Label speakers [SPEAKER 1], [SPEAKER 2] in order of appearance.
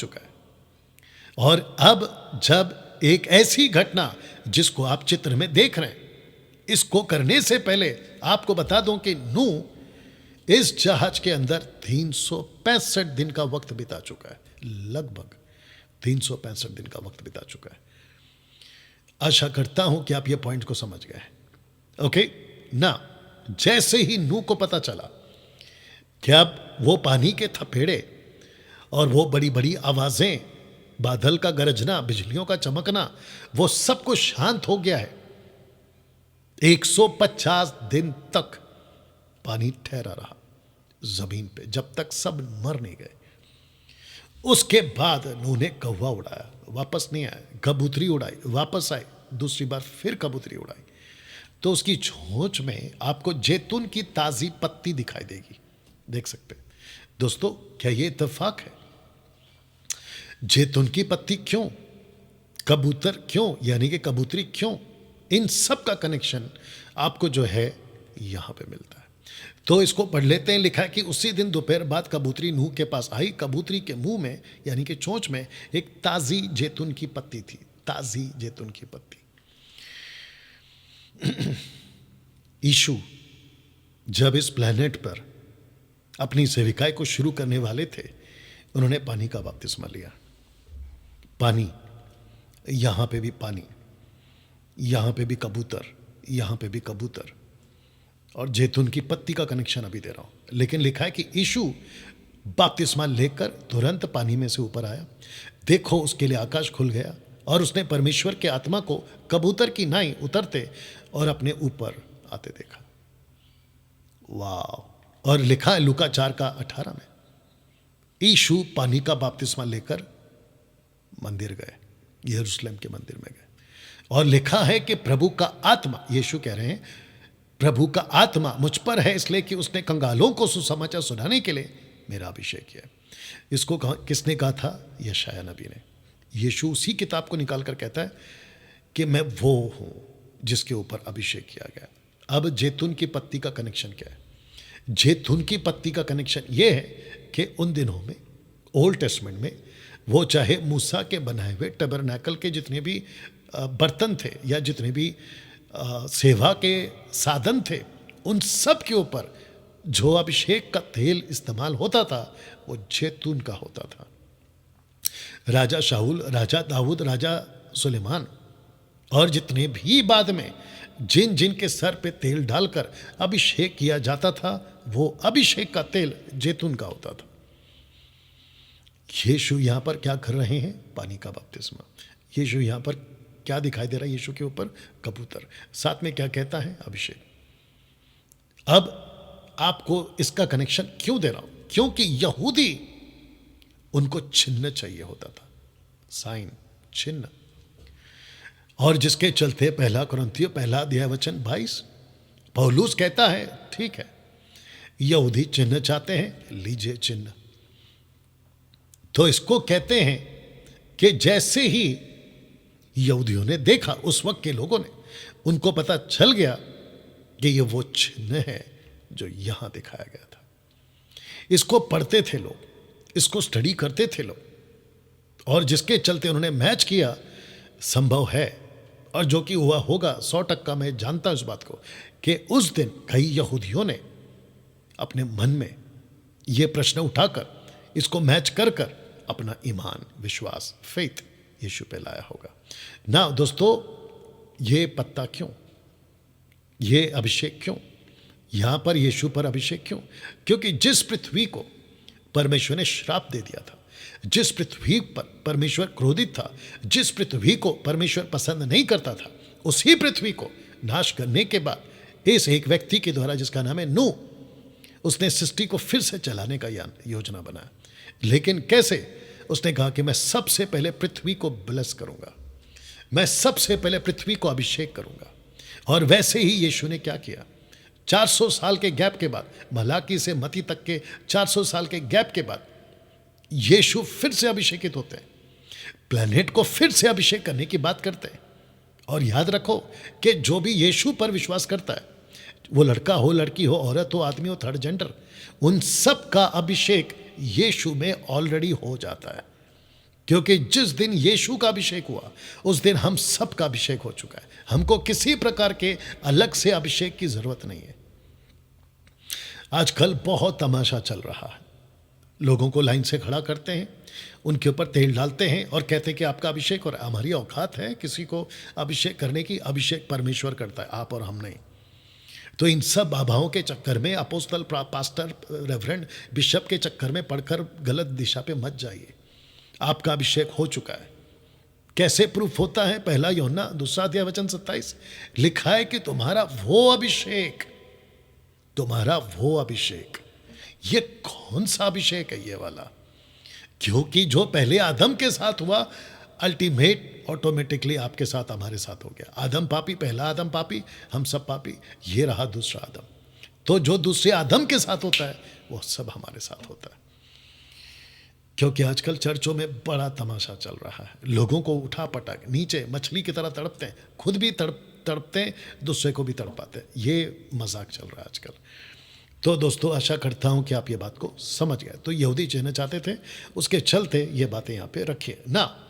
[SPEAKER 1] चुका है। और अब जब एक ऐसी घटना जिसको आप चित्र में देख रहे हैं, इसको करने से पहले आपको बता दूं कि नूह इस जहाज के अंदर 365 दिन का वक्त बिता चुका है, लगभग 365 दिन का वक्त बिता चुका है। आशा करता हूं कि आप ये पॉइंट को समझ गए। ओके ना, जैसे ही नूह को पता चला कि अब वो पानी के थपेड़े और वो बड़ी बड़ी आवाजें, बादल का गरजना, बिजलियों का चमकना, वो सब कुछ शांत हो गया है। 150 दिन तक पानी ठहरा रहा जमीन पे, जब तक सब मर नहीं गए। उसके बाद नूह ने कौवा उड़ाया, वापस नहीं आया, कबूतरी उड़ाई, वापस आए, दूसरी बार फिर कबूतरी उड़ाई, तो उसकी चोंच में आपको जैतून की ताजी पत्ती दिखाई देगी। देख सकते हैं दोस्तों, क्या ये इत्तेफाक है? जैतून की पत्ती क्यों, कबूतर क्यों, यानी कि कबूतरी क्यों, इन सब का कनेक्शन आपको जो है यहां पे मिलता है। तो इसको पढ़ लेते हैं। लिखा है कि उसी दिन दोपहर बाद कबूतरी नूह के पास आई। कबूतरी के मुंह में यानी कि चोंच में एक ताजी जैतून की पत्ती थी, ताजी जैतून की पत्ती। यीशु जब इस प्लेनेट पर अपनी सेविकाई को शुरू करने वाले थे, उन्होंने पानी का बपतिस्मा लिया। पानी, यहां पे भी पानी, यहां पे भी कबूतर, यहां पे भी कबूतर, और जैतून की पत्ती का कनेक्शन अभी दे रहा हूं। लेकिन लिखा है कि यीशु बपतिस्मा लेकर तुरंत पानी में से ऊपर आया। देखो, उसके लिए आकाश खुल गया और उसने परमेश्वर के आत्मा को कबूतर की नाई उतरते और अपने ऊपर आते देखा। वाह! और लिखा है लूका 4:18 में, यीशु पानी का बपतिस्मा लेकर मंदिर गए, यरूशलेम के मंदिर में गए, और लिखा है कि प्रभु का आत्मा, यीशु कह रहे हैं, प्रभु का आत्मा मुझ पर है, इसलिए कि उसने कंगालों को सुसमाचार सुनाने के लिए मेरा अभिषेक किया। इसको किसने कहा था? यशायाह नबी ने। यीशु उसी किताब को निकाल कर कहता है कि मैं वो हूं जिसके ऊपर अभिषेक किया गया। अब जैतून की पत्ती का कनेक्शन क्या है? जैतून की पत्ती का कनेक्शन ये है कि उन दिनों में, ओल्ड टेस्टमेंट में, वो चाहे मूसा के बनाए हुए टबरनैकल के जितने भी बर्तन थे या जितने भी सेवा के साधन थे, उन सब के ऊपर जो अभिषेक का तेल इस्तेमाल होता था वो जैतून का होता था। राजा शाऊल, राजा दाऊद, राजा सुलेमान और जितने भी बाद में जिन जिन के सर पे तेल डालकर अभिषेक किया जाता था, वो अभिषेक का तेल जैतून का होता था। यीशु यहां पर क्या कर रहे हैं? पानी का बपतिस्मा। यीशु यहां पर क्या दिखाई दे रहा है? यीशु के ऊपर कबूतर, साथ में क्या कहता है? अभिषेक। अब आपको इसका कनेक्शन क्यों दे रहा हूं? क्योंकि यहूदी, उनको चिन्ह चाहिए होता था, साइन, चिन्ह, और जिसके चलते 1 कुरिन्थियों 1:22 पौलुस कहता है, ठीक है, यहूदी चिन्ह चाहते हैं, लीजिए चिन्ह। तो इसको कहते हैं कि जैसे ही यहूदियों ने देखा, उस वक्त के लोगों ने, उनको पता चल गया कि ये वो चिन्ह है जो यहां दिखाया गया था। इसको पढ़ते थे लोग, इसको स्टडी करते थे लोग, और जिसके चलते उन्होंने मैच किया। संभव है, और जो कि हुआ होगा 100% मैं जानता हूं इस बात को, कि उस दिन कई यहूदियों ने अपने मन में ये प्रश्न उठाकर, इसको मैच कर कर अपना ईमान, विश्वास, फेथ यीशु पे लाया होगा ना। दोस्तों, ये पत्ता क्यों, ये अभिषेक क्यों, यहां पर यीशु पर अभिषेक क्यों? क्योंकि जिस पृथ्वी को परमेश्वर ने श्राप दे दिया था, जिस पृथ्वी पर परमेश्वर क्रोधित था, जिस पृथ्वी को परमेश्वर पसंद नहीं करता था, उसी पृथ्वी को नाश करने के बाद इस एक व्यक्ति के द्वारा, जिसका नाम है नूह, उसने सृष्टि को फिर से चलाने का योजना बनाया। लेकिन कैसे? उसने कहा कि मैं सबसे पहले पृथ्वी को ब्लेस करूंगा, मैं सबसे पहले पृथ्वी को अभिषेक करूंगा। और वैसे ही यीशु ने क्या किया? 400 साल के गैप के बाद, मलाकी से मती तक के 400 साल के गैप के बाद यीशु फिर से अभिषेकित होते हैं, प्लेनेट को फिर से अभिषेक करने की बात करते हैं। और याद रखो कि जो भी यीशु पर विश्वास करता है, वो लड़का हो, लड़की हो, औरत हो, आदमी हो, थर्ड जेंडर, उन सब का अभिषेक यीशु में ऑलरेडी हो जाता है। क्योंकि जिस दिन यीशु का अभिषेक हुआ उस दिन हम सब का अभिषेक हो चुका है। हमको किसी प्रकार के अलग से अभिषेक की जरूरत नहीं है। आजकल बहुत तमाशा चल रहा है। लोगों को लाइन से खड़ा करते हैं, उनके ऊपर तेल डालते हैं और कहते हैं कि आपका अभिषेक, और हमारी औकात है किसी को अभिषेक करने की? अभिषेक परमेश्वर करता है, आप और हम नहीं। तो इन सब बाबाओं के चक्कर में, अपोस्तल, पास्टर, रेवरेंड, बिशप के चक्कर में पढ़कर गलत दिशा पे मत जाइए। आपका अभिषेक हो चुका है। कैसे प्रूफ होता है? 1 यूहन्ना 2:27 लिखा है कि तुम्हारा वो अभिषेक, तुम्हारा वो अभिषेक। ये कौन सा अभिषेक है ये वाला? क्योंकि जो पहले आदम के साथ हुआ, अल्टीमेट ऑटोमेटिकली आपके साथ, हमारे साथ हो गया। आदम पापी, पहला आदम पापी, हम सब पापी, ये रहा दूसरा आदम। तो जो दूसरे आदम के साथ होता है वो सब हमारे साथ होता है। क्योंकि आजकल चर्चों में बड़ा तमाशा चल रहा है। लोगों को उठा पटक नीचे मछली की तरह तड़पते हैं, खुद भी तड़पते हैं, दूसरे को भी तड़पाते हैं। ये मजाक चल रहा है आजकल। तो दोस्तों, आशा करता हूं कि आप ये बात को समझ गए। तो यहूदी कहना चाहते थे, उसके चलते ये बातें यहाँ पे रखिए ना।